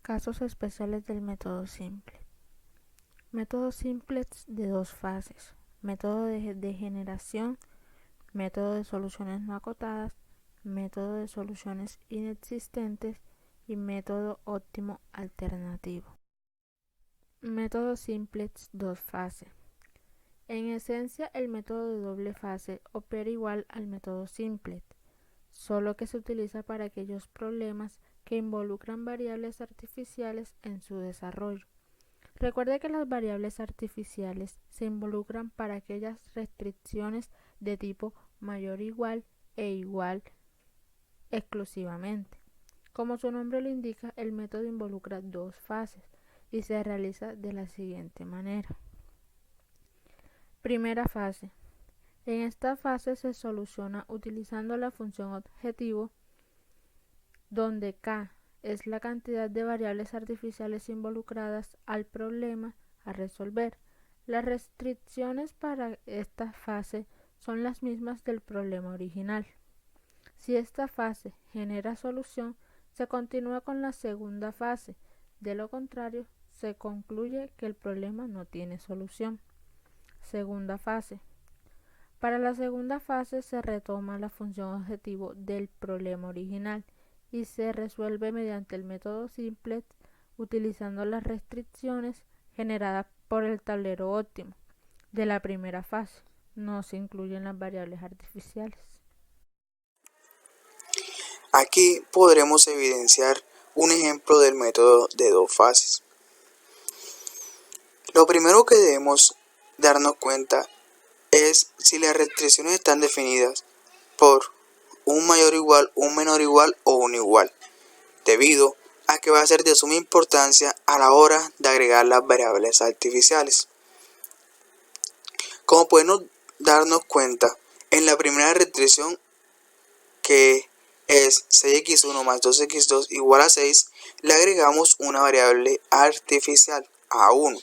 Casos especiales del método simple. Método simples de dos fases. Método de generación, método de soluciones no acotadas, método de soluciones inexistentes y método óptimo alternativo. Método simplex dos fases. En esencia, el método de doble fase opera igual al método simplex, solo que se utiliza para aquellos problemas que involucran variables artificiales en su desarrollo. Recuerde que las variables artificiales se involucran para aquellas restricciones de tipo mayor o igual e igual exclusivamente. Como su nombre lo indica, el método involucra dos fases y se realiza de la siguiente manera. Primera fase. En esta fase se soluciona utilizando la función objetivo, donde K es la cantidad de variables artificiales involucradas al problema a resolver. Las restricciones para esta fase son las mismas del problema original. Si esta fase genera solución, se continúa con la segunda fase. De lo contrario, se concluye que el problema no tiene solución. Segunda fase. Para la segunda fase se retoma la función objetivo del problema original y se resuelve mediante el método simplex utilizando las restricciones generadas por el tablero óptimo de la primera fase. No se incluyen las variables artificiales. Aquí podremos evidenciar un ejemplo del método de dos fases. Lo primero que debemos darnos cuenta es si las restricciones están definidas por un mayor igual, un menor igual o un igual, debido a que va a ser de suma importancia a la hora de agregar las variables artificiales. Como podemos darnos cuenta, en la primera restricción, que es 6x1 más 2x2 igual a 6, le agregamos una variable artificial, a1.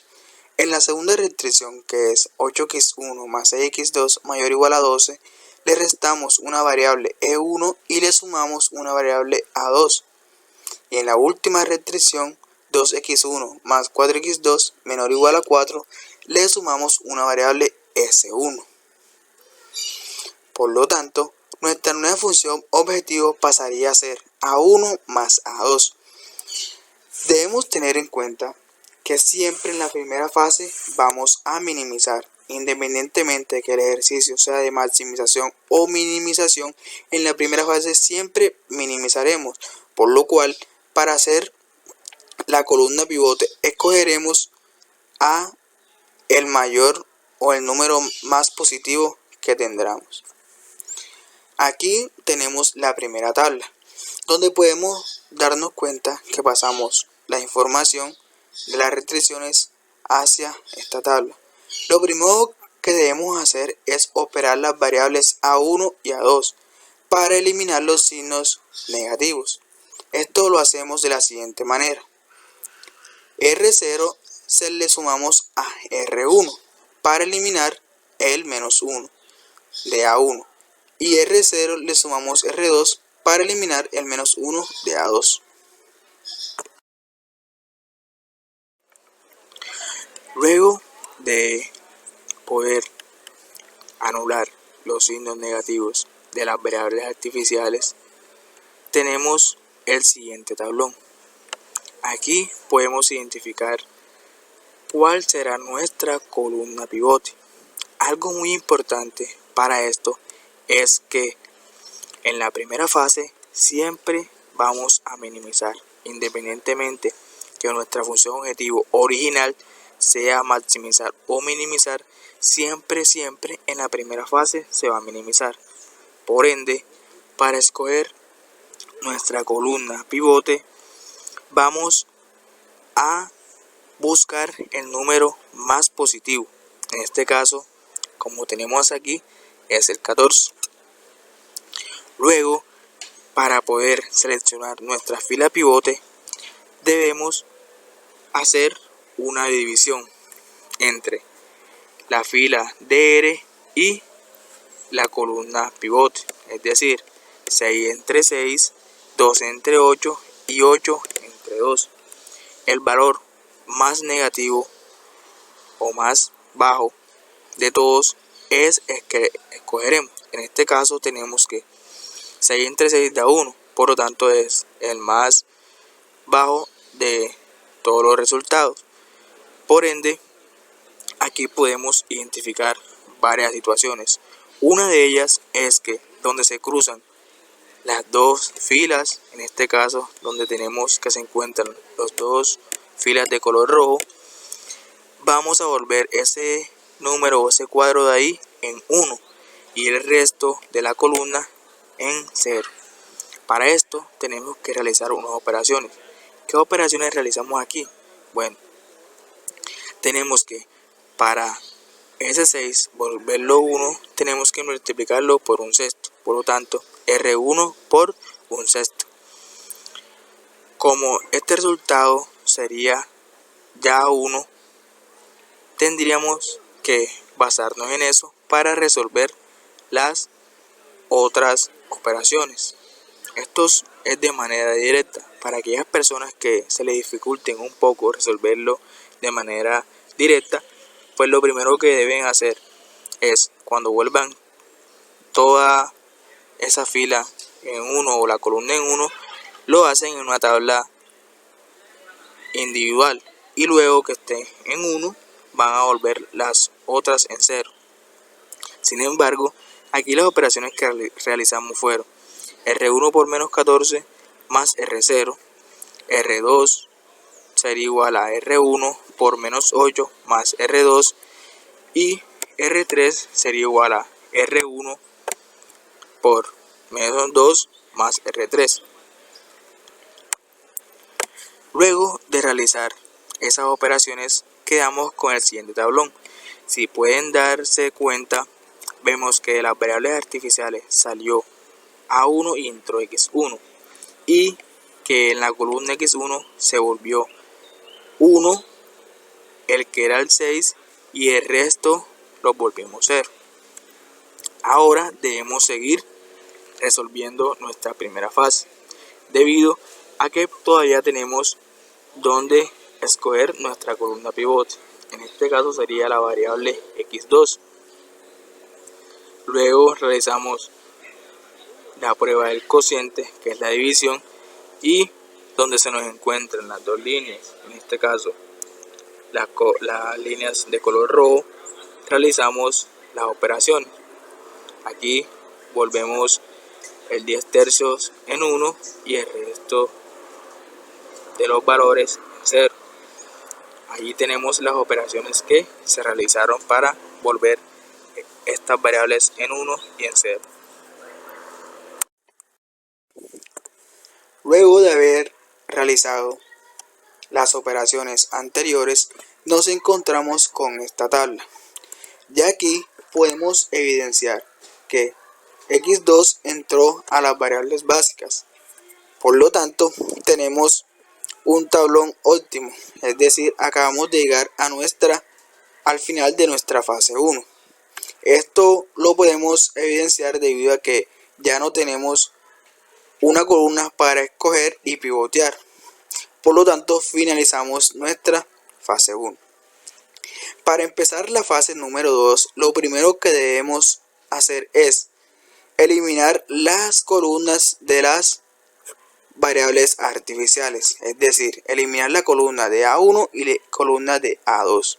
En la segunda restricción, que es 8x1 más 6x2 mayor o igual a 12, le restamos una variable e1 y le sumamos una variable a2. Y en la última restricción, 2x1 más 4x2 menor o igual a 4, le sumamos una variable s1. Por lo tanto, nuestra nueva función objetivo pasaría a ser a1 más a2. Debemos tener en cuenta que siempre en la primera fase vamos a minimizar, independientemente de que el ejercicio sea de maximización o minimización. En la primera fase siempre minimizaremos, por lo cual para hacer la columna pivote escogeremos a el mayor o el número más positivo que tendremos. Aquí tenemos la primera tabla, donde podemos darnos cuenta que pasamos la información de las restricciones hacia esta tabla. Lo primero que debemos hacer es operar las variables a1 y a2 para eliminar los signos negativos. Esto lo hacemos de la siguiente manera. R0 se le sumamos a R1 para eliminar el menos 1 de A1 y R0 le sumamos R2 para eliminar el menos 1 de A2. Luego de poder anular los signos negativos de las variables artificiales, tenemos el siguiente tablón. Aquí podemos identificar cuál será nuestra columna pivote. Algo muy importante para esto es que en la primera fase siempre vamos a minimizar, independientemente que nuestra función objetivo original sea maximizar o minimizar, siempre en la primera fase se va a minimizar. Por ende, para escoger nuestra columna pivote, vamos a buscar el número más positivo. En este caso, como tenemos aquí, es el 14. Luego, para poder seleccionar nuestra fila pivote, debemos hacer una división entre la fila DR y la columna pivote, es decir, 6 entre 6, 2 entre 8 y 8 entre 2. el valor más negativo o más bajo de todos es el que escogeremos. En este caso tenemos que 6 entre 6 da 1, por lo tanto es el más bajo de todos los resultados. Por ende, aquí podemos identificar varias situaciones. Una de ellas es que donde se cruzan las dos filas, en este caso donde tenemos que se encuentran las dos filas de color rojo, vamos a volver ese número o ese cuadro de ahí en 1 y el resto de la columna en 0. Para esto tenemos que realizar unas operaciones. ¿Qué operaciones realizamos aquí? Bueno, tenemos que para ese 6 volverlo 1, tenemos que multiplicarlo por un sexto. Por lo tanto, R1 por un sexto. Como este resultado sería ya 1, tendríamos que basarnos en eso para resolver las otras operaciones. Esto es de manera directa. Para aquellas personas que se les dificulten un poco resolverlo de manera directa, pues lo primero que deben hacer es, cuando vuelvan toda esa fila en 1 o la columna en 1, lo hacen en una tabla individual y luego que esté en 1 van a volver las otras en 0. Sin embargo, aquí las operaciones que realizamos fueron R1 por menos 14 más R0, R2 sería igual a R1 por menos 8 más R2 y R3 sería igual a R1 por menos 2 más R3. Luego de realizar esas operaciones quedamos con el siguiente tablón. Si pueden darse cuenta, vemos que de las variables artificiales salió A1 y entró X1 y que en la columna X1 se volvió 1 el que era el 6 y el resto lo volvimos 0. Ahora debemos seguir resolviendo nuestra primera fase, debido a que todavía tenemos donde escoger nuestra columna pivote. En este caso sería la variable X2. Luego realizamos la prueba del cociente, que es la división, y donde se nos encuentran las dos líneas, en este caso las líneas de color rojo, realizamos las operaciones. Aquí volvemos el 10 tercios en 1 y el resto de los valores en 0. Allí tenemos las operaciones que se realizaron para volver estas variables en 1 y en 0. Luego de haber realizado las operaciones anteriores, nos encontramos con esta tabla. Ya aquí podemos evidenciar que X2 entró a las variables básicas. Por lo tanto, tenemos un tablón óptimo, es decir, acabamos de llegar al final de nuestra fase 1. Esto lo podemos evidenciar debido a que ya no tenemos una columna para escoger y pivotear. Por lo tanto, finalizamos nuestra fase 1. Para empezar la fase número 2, lo primero que debemos hacer es eliminar las columnas de las variables artificiales, es decir, eliminar la columna de A1 y la columna de A2.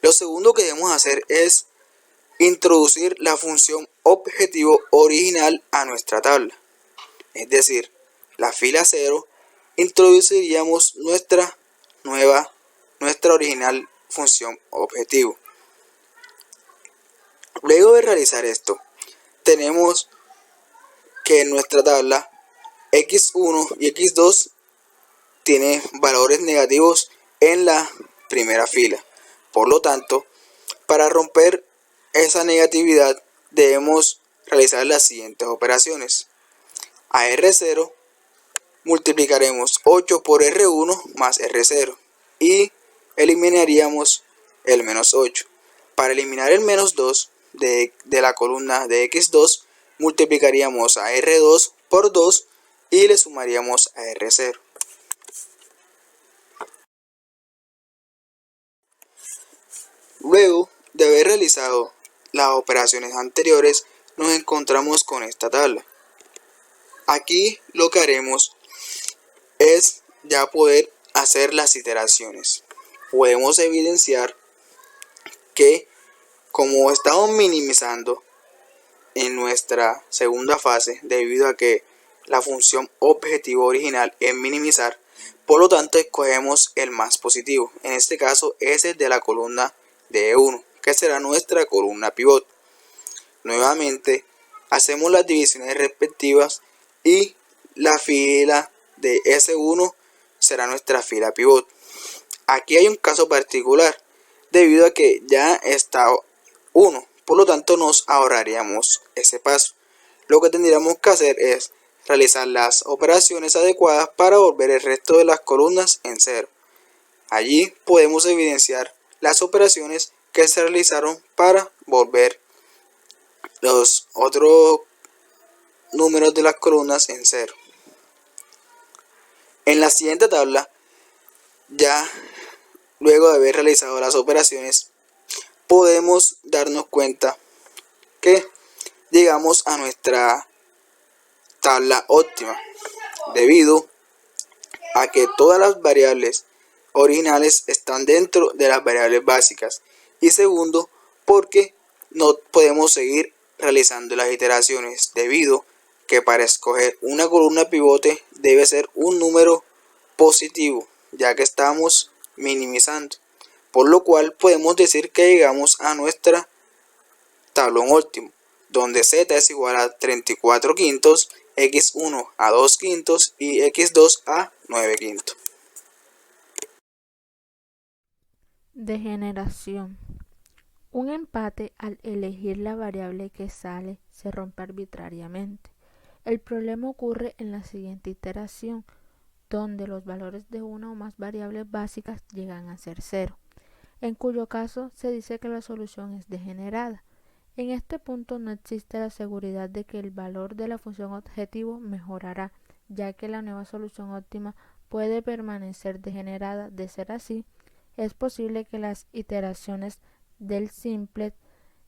Lo segundo que debemos hacer es introducir la función objetivo original a nuestra tabla, es decir, la fila 0, introduciríamos nuestra original función objetivo. Luego de realizar esto, tenemos que en nuestra tabla X1 y X2 tiene valores negativos en la primera fila. Por lo tanto, para romper esa negatividad debemos realizar las siguientes operaciones. A R0 multiplicaremos 8 por R1 más R0 y eliminaríamos el menos 8. Para eliminar el menos 2 de la columna de X2, multiplicaríamos a R2 por 2 y le sumaríamos a R0. Luego de haber realizado las operaciones anteriores, nos encontramos con esta tabla. Aquí lo que haremos es ya poder hacer las iteraciones. Podemos evidenciar que como estamos minimizando en nuestra segunda fase, debido a que la función objetivo original es minimizar, por lo tanto escogemos el más positivo. En este caso es el de la columna de E1, que será nuestra columna pivot. Nuevamente hacemos las divisiones respectivas y la fila de S1 será nuestra fila pivot. Aquí hay un caso particular, debido a que ya está 1, por lo tanto nos ahorraríamos ese paso. Lo que tendríamos que hacer es realizar las operaciones adecuadas para volver el resto de las columnas en 0. Allí podemos evidenciar las operaciones que se realizaron para volver los otros números de las columnas en 0. En la siguiente tabla, ya luego de haber realizado las operaciones, podemos darnos cuenta que llegamos a nuestra tabla óptima, debido a que todas las variables originales están dentro de las variables básicas, y segundo, porque no podemos seguir realizando las iteraciones, debido que para escoger una columna pivote debe ser un número positivo, ya que estamos minimizando, por lo cual podemos decir que llegamos a nuestra tablón óptimo, donde z es igual a 34 quintos, x1 a 2 quintos y x2 a 9 quintos. Degeneración. Un empate al elegir la variable que sale se rompe arbitrariamente. El problema ocurre en la siguiente iteración, donde los valores de una o más variables básicas llegan a ser 0, en cuyo caso se dice que la solución es degenerada. En este punto no existe la seguridad de que el valor de la función objetivo mejorará, ya que la nueva solución óptima puede permanecer degenerada. De ser así, es posible que las iteraciones del simplet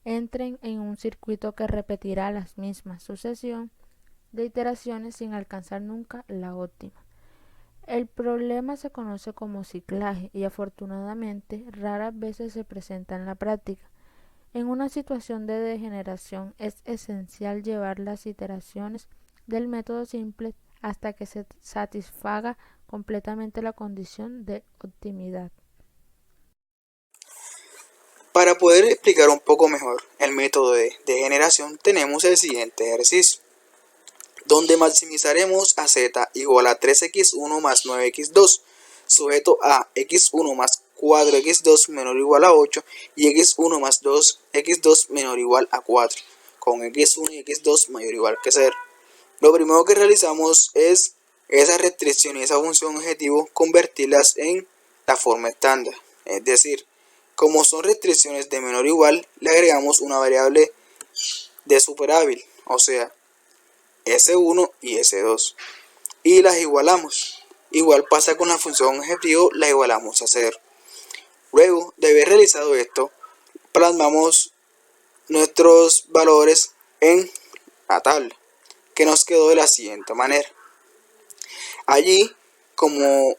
entren en un circuito que repetirá la misma sucesión de iteraciones sin alcanzar nunca la óptima. El problema se conoce como ciclaje y afortunadamente raras veces se presenta en la práctica. En una situación de degeneración es esencial llevar las iteraciones del método simple hasta que se satisfaga completamente la condición de optimidad. Para poder explicar un poco mejor el método de degeneración, tenemos el siguiente ejercicio, donde maximizaremos a z igual a 3x1 más 9x2, sujeto a x1 más 4x2 menor o igual a 8 y x1 más 2x2 menor o igual a 4, con x1 y x2 mayor o igual que 0. Lo primero que realizamos es esa restricción y esa función objetivo convertirlas en la forma estándar, es decir, como son restricciones de menor o igual, le agregamos una variable de superhábil, o sea, S1 y S2, y las igualamos. Igual pasa con la función objetivo, la igualamos a 0. Luego de haber realizado esto, plasmamos nuestros valores en la tabla, que nos quedó de la siguiente manera. Allí, como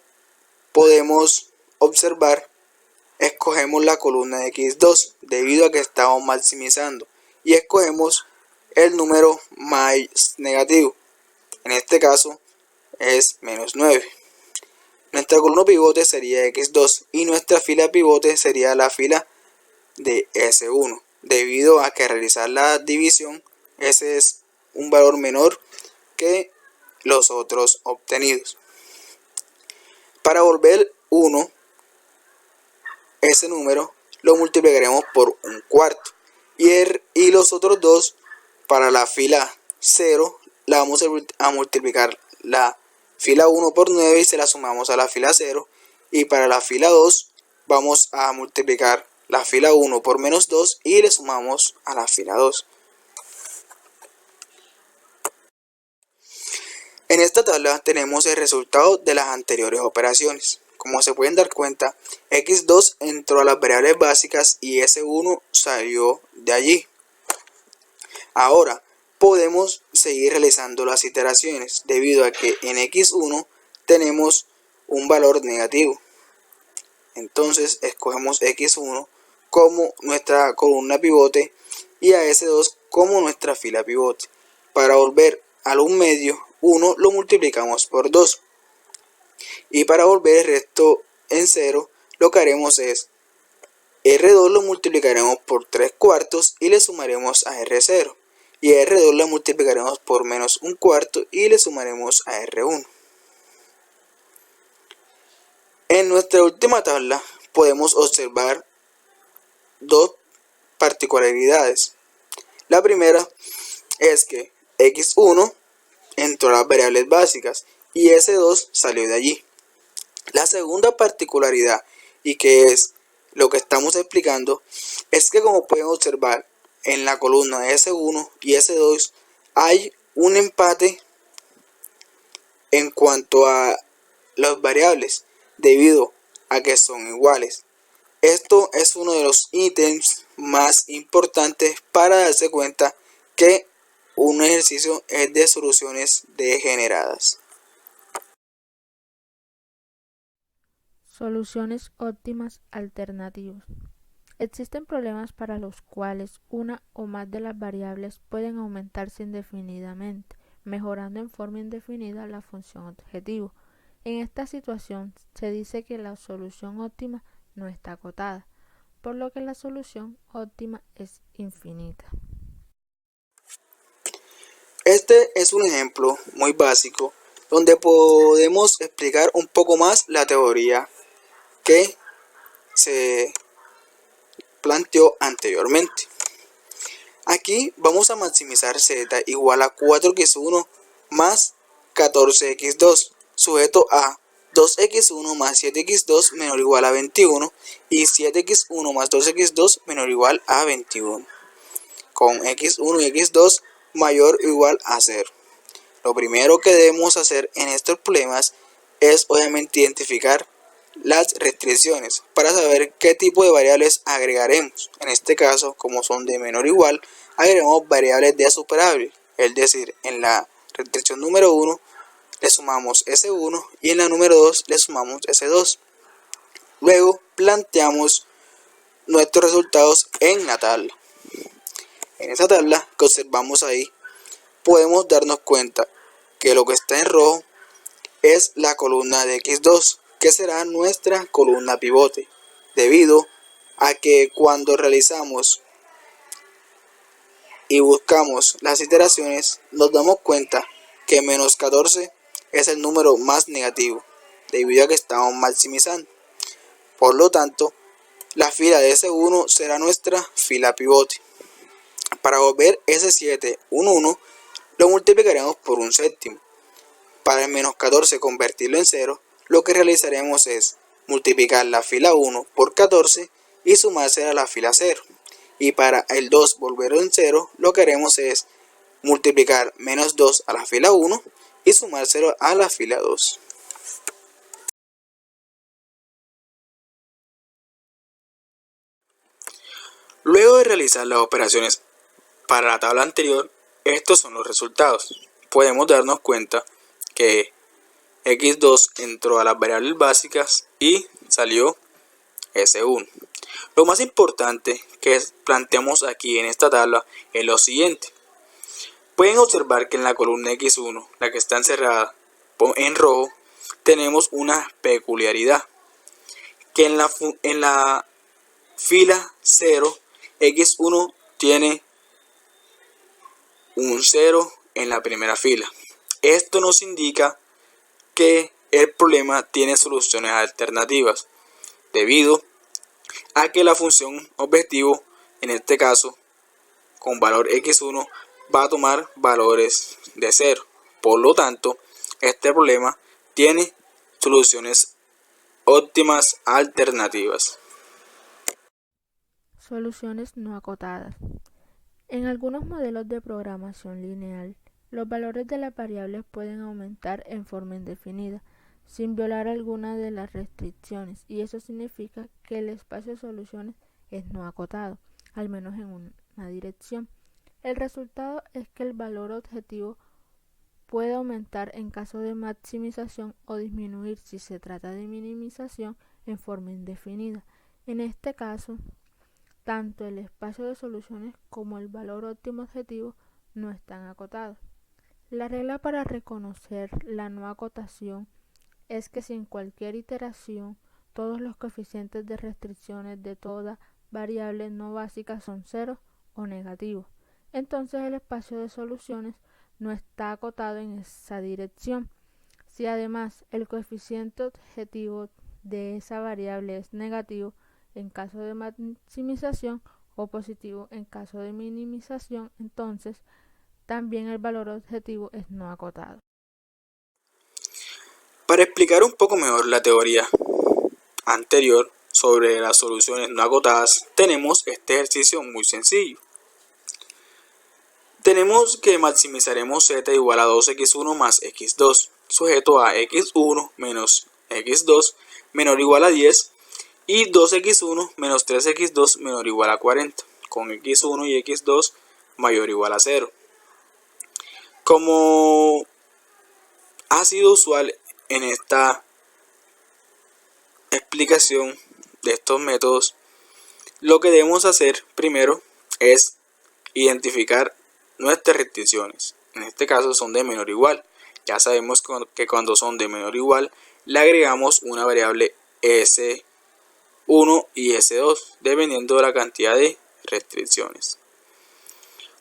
podemos observar, escogemos la columna de x2 debido a que estamos maximizando y escogemos el número más negativo, en este caso es menos 9. Nuestra columna pivote sería x2 y nuestra fila pivote sería la fila de S1, debido a que al realizar la división ese es un valor menor que los otros obtenidos. Para volver 1 ese número lo multiplicaremos por un cuarto y los otros dos, para la fila 0 la vamos a multiplicar la fila 1 por 9 y se la sumamos a la fila 0, y para la fila 2 vamos a multiplicar la fila 1 por menos 2 y le sumamos a la fila 2. En esta tabla tenemos el resultado de las anteriores operaciones. como se pueden dar cuenta, x2 entró a las variables básicas y s1 salió de allí. Ahora podemos seguir realizando las iteraciones debido a que en x1 tenemos un valor negativo. Entonces escogemos x1 como nuestra columna pivote y a s2 como nuestra fila pivote. Para volver al 1 medio, 1 lo multiplicamos por 2. Y para volver el resto en 0, lo que haremos es R2 lo multiplicaremos por 3 cuartos y le sumaremos a R0. Y a R2 lo multiplicaremos por menos 1 cuarto y le sumaremos a R1. En nuestra última tabla podemos observar dos particularidades. La primera es que x1 entró a las variables básicas y s2 salió de allí. La segunda particularidad, y que es lo que estamos explicando, es que como pueden observar en la columna de S1 y S2 hay un empate en cuanto a las variables debido a que son iguales. Esto es uno de los ítems más importantes para darse cuenta que un ejercicio es de soluciones degeneradas. Soluciones óptimas alternativas. Existen problemas para los cuales una o más de las variables pueden aumentarse indefinidamente, mejorando en forma indefinida la función objetivo. En esta situación se dice que la solución óptima no está acotada, por lo que la solución óptima es infinita. Este es un ejemplo muy básico donde podemos explicar un poco más la teoría que se planteó anteriormente. Aquí vamos a maximizar z igual a 4x1 más 14x2, sujeto a 2x1 más 7x2 menor o igual a 21 y 7x1 más 2x2 menor o igual a 21, con x1 y x2 mayor o igual a 0. Lo primero que debemos hacer en estos problemas es obviamente identificar las restricciones para saber qué tipo de variables agregaremos. En este caso, como son de menor o igual, agregaremos variables de superable, es decir, en la restricción número 1 le sumamos S1 y en la número 2 le sumamos S2. Luego planteamos nuestros resultados en la tabla. En esa tabla que observamos ahí, podemos darnos cuenta que lo que está en rojo es la columna de x2, que será nuestra columna pivote, debido a que cuando realizamos y buscamos las iteraciones, nos damos cuenta que menos 14 es el número más negativo, debido a que estamos maximizando. Por lo tanto, la fila de S1 será nuestra fila pivote. Para volver S7 un 1, lo multiplicaremos por un séptimo. Para el menos 14 convertirlo en 0, lo que realizaremos es multiplicar la fila 1 por 14 y sumársela a la fila 0. Y para el 2 volverlo en 0, lo que haremos es multiplicar menos 2 a la fila 1 y sumárselo a la fila 2. Luego de realizar las operaciones para la tabla anterior, estos son los resultados. Podemos darnos cuenta que x2 entró a las variables básicas y salió S1. Lo más importante que planteamos aquí en esta tabla es lo siguiente. Pueden observar que en la columna x1, la que está encerrada en rojo, tenemos una peculiaridad, que en la fila 0, x1 tiene un 0 en la primera fila. Esto nos indica que el problema tiene soluciones alternativas, debido a que la función objetivo, en este caso, con valor x1, va a tomar valores de 0. Por lo tanto, este problema tiene soluciones óptimas alternativas. Soluciones no acotadas. En algunos modelos de programación lineal, los valores de las variables pueden aumentar en forma indefinida, sin violar alguna de las restricciones, y eso significa que el espacio de soluciones es no acotado, al menos en una dirección. El resultado es que el valor objetivo puede aumentar en caso de maximización o disminuir si se trata de minimización en forma indefinida. En este caso, tanto el espacio de soluciones como el valor óptimo objetivo no están acotados. La regla para reconocer la no acotación es que si en cualquier iteración todos los coeficientes de restricciones de toda variable no básica son cero o negativos, entonces el espacio de soluciones no está acotado en esa dirección. Si además el coeficiente objetivo de esa variable es negativo en caso de maximización o positivo en caso de minimización, entonces también el valor objetivo es no acotado. Para explicar un poco mejor la teoría anterior sobre las soluciones no acotadas, tenemos este ejercicio muy sencillo. Tenemos que maximizaremos z igual a 2x1 más x2, sujeto a x1 menos x2 menor o igual a 10 y 2x1 menos 3x2 menor o igual a 40, con x1 y x2 mayor o igual a 0. Como ha sido usual en esta explicación de estos métodos, lo que debemos hacer primero es identificar nuestras restricciones. En este caso son de menor o igual. Ya sabemos que cuando son de menor o igual le agregamos una variable S1 y S2 dependiendo de la cantidad de restricciones.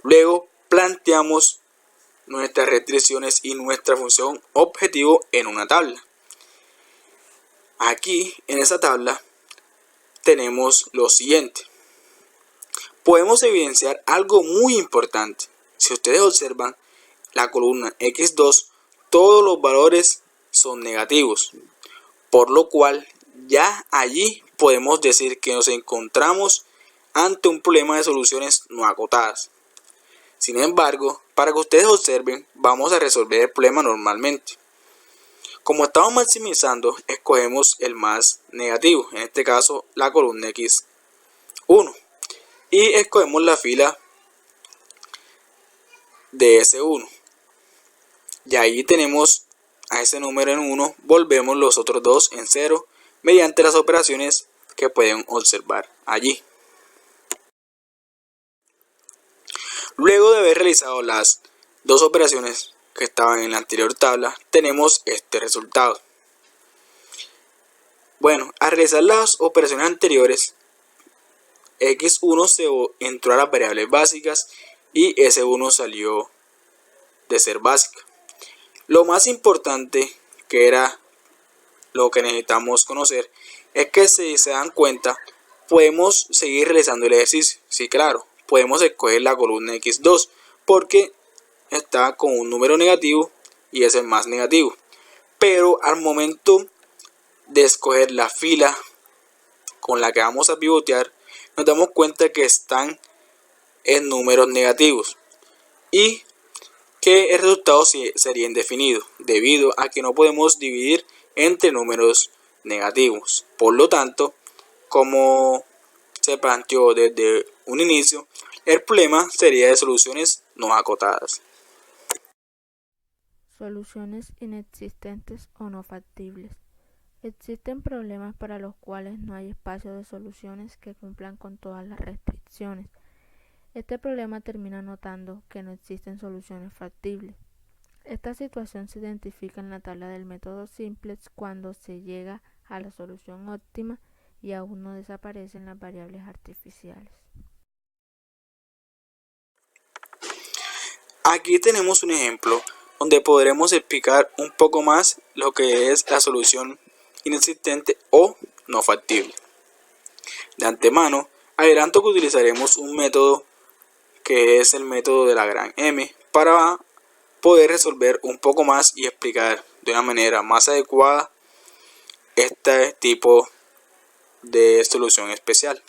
Luego planteamos nuestras restricciones y nuestra función objetivo en una tabla. Aquí en esa tabla tenemos lo siguiente. Podemos evidenciar algo muy importante. Si ustedes observan la columna x2, todos los valores son negativos, por lo cual ya allí podemos decir que nos encontramos ante un problema de soluciones no acotadas. Sin embargo, para que ustedes observen, vamos a resolver el problema normalmente. Como estamos maximizando, escogemos el más negativo, en este caso la columna x1, y escogemos la fila de S1. Y ahí tenemos a ese número en 1, volvemos los otros dos en 0 mediante las operaciones que pueden observar allí. Luego de haber realizado las dos operaciones que estaban en la anterior tabla, tenemos este resultado. Bueno, al realizar las operaciones anteriores, x1 se entró a las variables básicas y S1 salió de ser básica. Lo más importante, que era lo que necesitamos conocer, es que si se dan cuenta, podemos seguir realizando el ejercicio. Sí, claro, podemos escoger la columna x2 porque está con un número negativo y es el más negativo. Pero al momento de escoger la fila con la que vamos a pivotear, nos damos cuenta que están en números negativos y que el resultado sería indefinido debido a que no podemos dividir entre números negativos. Por lo tanto, como se planteó desde un inicio, el problema sería de soluciones no acotadas. Soluciones inexistentes o no factibles. Existen problemas para los cuales no hay espacio de soluciones que cumplan con todas las restricciones. Este problema termina notando que no existen soluciones factibles. Esta situación se identifica en la tabla del método simplex cuando se llega a la solución óptima y aún no desaparecen las variables artificiales. Aquí tenemos un ejemplo donde podremos explicar un poco más lo que es la solución inexistente o no factible. De antemano, adelanto que utilizaremos un método que es el método de la gran M para poder resolver un poco más y explicar de una manera más adecuada este tipo de solución especial.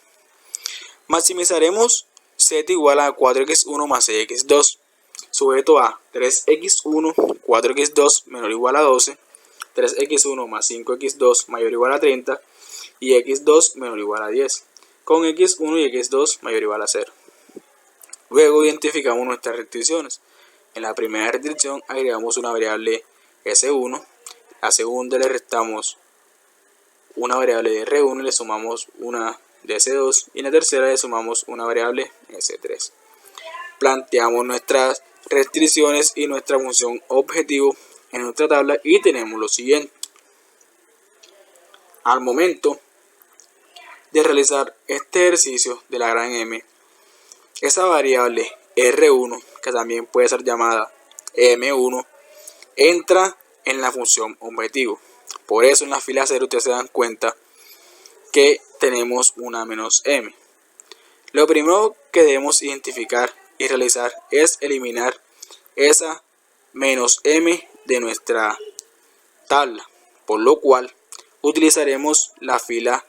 Maximizaremos z igual a 4x1 más 6x2, sujeto a 3x1, 4x2 menor o igual a 12, 3x1 más 5x2 mayor o igual a 30 y x2 menor o igual a 10, con x1 y x2 mayor o igual a 0. Luego identificamos nuestras restricciones. En la primera restricción agregamos una variable S1, la segunda le restamos una variable de R1 y le sumamos una de S2 y en la tercera le sumamos una variable S3. Planteamos nuestras restricciones y nuestra función objetivo en nuestra tabla y tenemos lo siguiente. Al momento de realizar este ejercicio de la gran M, esa variable R1, que también puede ser llamada M1, entra en la función objetivo. Por eso en la fila 0 ustedes se dan cuenta que tenemos una menos M. Lo primero que debemos identificar y realizar es eliminar esa menos M de nuestra tabla, por lo cual utilizaremos la fila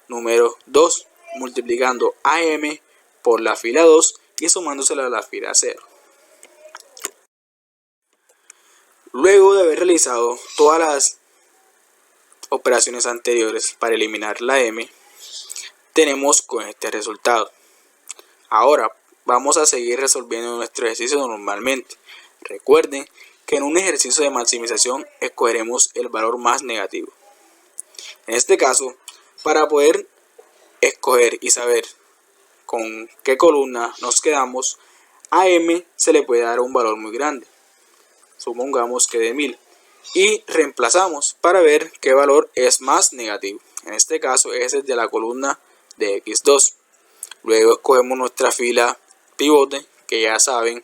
número 2, multiplicando AM por la fila 2 y sumándosela a la fila 0. Luego de haber realizado todas las operaciones anteriores para eliminar la M, tenemos con este resultado. Ahora vamos a seguir resolviendo nuestro ejercicio normalmente. Recuerden que en un ejercicio de maximización escogeremos el valor más negativo. En este caso, para poder escoger y saber con qué columna nos quedamos, a M se le puede dar un valor muy grande, supongamos que de 1000, y reemplazamos para ver qué valor es más negativo. En este caso es el de la columna de x2. Luego escogemos nuestra fila pivote, que ya saben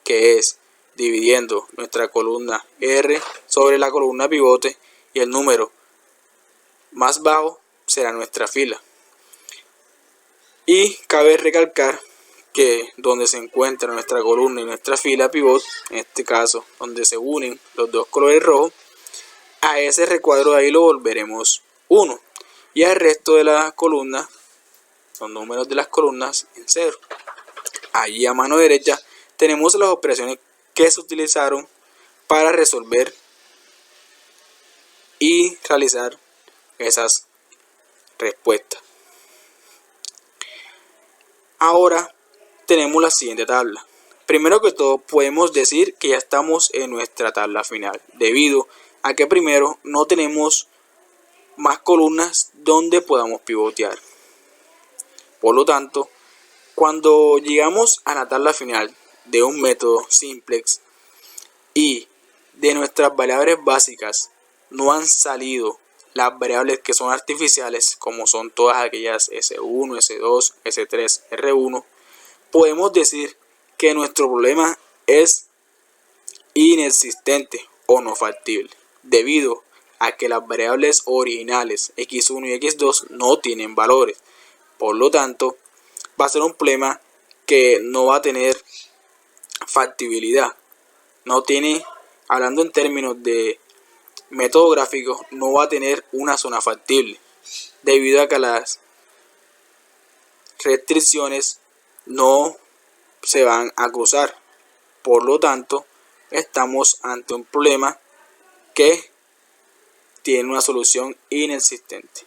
que es dividiendo nuestra columna R sobre la columna pivote, y el número más bajo será nuestra fila. Y cabe recalcar que donde se encuentra nuestra columna y nuestra fila pivot, en este caso donde se unen los dos colores rojos, a ese recuadro de ahí lo volveremos 1 y al resto de la columna, los números de las columnas, en 0. Allí a mano derecha tenemos las operaciones que se utilizaron para resolver y realizar esas respuestas. Ahora tenemos la siguiente tabla. Primero que todo podemos decir que ya estamos en nuestra tabla final, debido a que primero no tenemos más columnas donde podamos pivotear. Por lo tanto, cuando llegamos a la tabla final de un método simplex y de nuestras variables básicas no han salido las variables que son artificiales, como son todas aquellas S1, S2, S3, R1, podemos decir que nuestro problema es inexistente o no factible, debido a que las variables originales x1 y x2 no tienen valores. Por lo tanto, va a ser un problema que no va a tener factibilidad. No tiene, hablando en términos de método gráfico, no va a tener una zona factible, debido a que las restricciones no se van a cruzar. Por lo tanto, estamos ante un problema que tiene una solución inexistente.